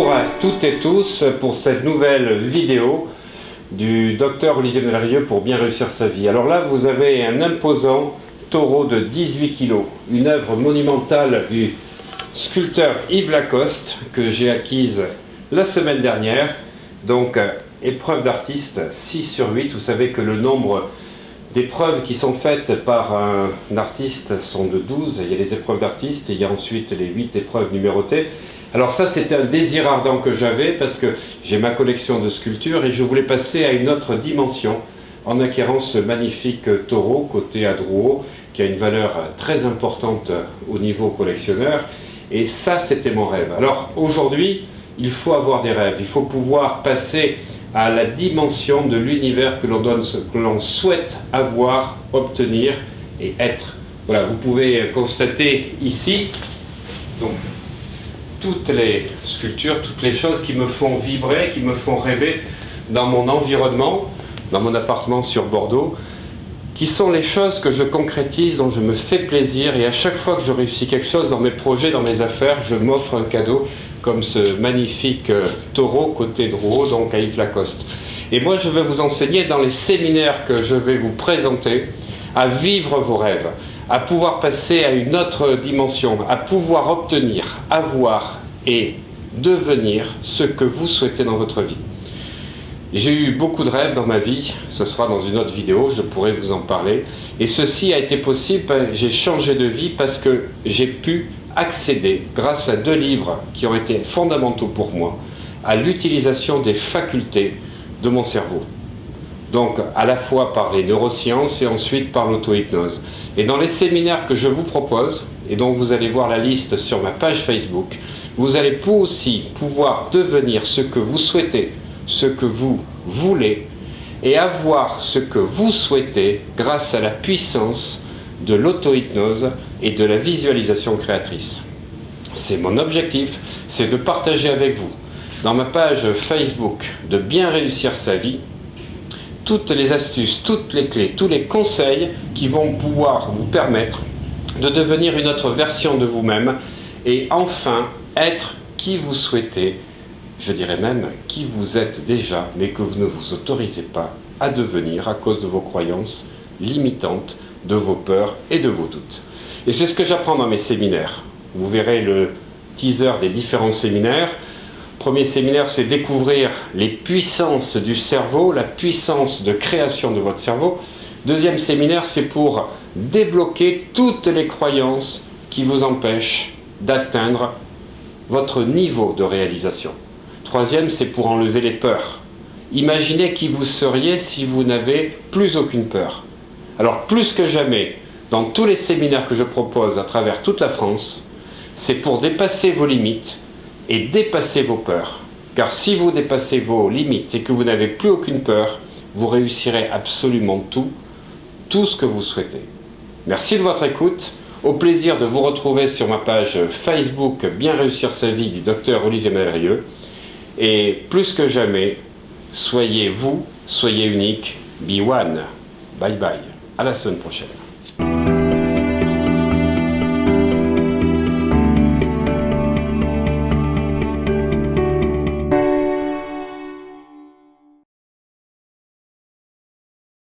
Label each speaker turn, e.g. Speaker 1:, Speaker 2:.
Speaker 1: Bonjour à toutes et tous pour cette nouvelle vidéo du docteur Olivier Mellerieux pour bien réussir sa vie. Alors là, vous avez un imposant taureau de 18 kg, une œuvre monumentale du sculpteur Yves Lacoste que j'ai acquise la semaine dernière. Donc, épreuve d'artiste 6 sur 8. Vous savez que le nombre d'épreuves qui sont faites par un artiste sont de 12. Il y a les épreuves d'artiste et il y a ensuite les 8 épreuves numérotées. Alors ça, c'était un désir ardent que j'avais parce que j'ai ma collection de sculptures et je voulais passer à une autre dimension en acquérant ce magnifique taureau côté à Drouot qui a une valeur très importante au niveau collectionneur. Et ça, c'était mon rêve. Alors aujourd'hui, il faut avoir des rêves. Il faut pouvoir passer à la dimension de l'univers que l'on souhaite avoir, obtenir et être. Voilà, vous pouvez constater ici donc, toutes les sculptures, toutes les choses qui me font vibrer, qui me font rêver dans mon environnement, dans mon appartement sur Bordeaux, qui sont les choses que je concrétise, dont je me fais plaisir, et à chaque fois que je réussis quelque chose dans mes projets, dans mes affaires, je m'offre un cadeau, comme ce magnifique taureau côté Drouot, donc à Yves Lacoste. Et moi, je vais vous enseigner dans les séminaires que je vais vous présenter à vivre vos rêves, à pouvoir passer à une autre dimension, à pouvoir obtenir, avoir et devenir ce que vous souhaitez dans votre vie. J'ai eu beaucoup de rêves dans ma vie, ce sera dans une autre vidéo, je pourrai vous en parler. Et ceci a été possible, j'ai changé de vie parce que j'ai pu accéder, grâce à 2 livres qui ont été fondamentaux pour moi, à l'utilisation des facultés de mon cerveau. Donc à la fois par les neurosciences et ensuite par l'auto-hypnose. Et dans les séminaires que je vous propose, et dont vous allez voir la liste sur ma page Facebook, vous allez aussi pouvoir devenir ce que vous souhaitez, ce que vous voulez, et avoir ce que vous souhaitez grâce à la puissance de l'auto-hypnose et de la visualisation créatrice. C'est mon objectif, c'est de partager avec vous, dans ma page Facebook, de bien réussir sa vie, toutes les astuces, toutes les clés, tous les conseils qui vont pouvoir vous permettre de devenir une autre version de vous-même et enfin être qui vous souhaitez, je dirais même qui vous êtes déjà, mais que vous ne vous autorisez pas à devenir à cause de vos croyances limitantes, de vos peurs et de vos doutes. Et c'est ce que j'apprends dans mes séminaires. Vous verrez le teaser des différents séminaires. Premier séminaire, c'est découvrir les puissances du cerveau, la puissance de création de votre cerveau. Deuxième séminaire, c'est pour débloquer toutes les croyances qui vous empêchent d'atteindre votre niveau de réalisation. Troisième, c'est pour enlever les peurs. Imaginez qui vous seriez si vous n'avez plus aucune peur. Alors plus que jamais, dans tous les séminaires que je propose à travers toute la France, c'est pour dépasser vos limites et dépasser vos peurs. Car si vous dépassez vos limites et que vous n'avez plus aucune peur, vous réussirez absolument tout ce que vous souhaitez. Merci de votre écoute. Au plaisir de vous retrouver sur ma page Facebook Bien réussir sa vie du docteur Olivier Mellerieux. Et plus que jamais, soyez vous, soyez unique, be one. Bye bye. À la semaine prochaine.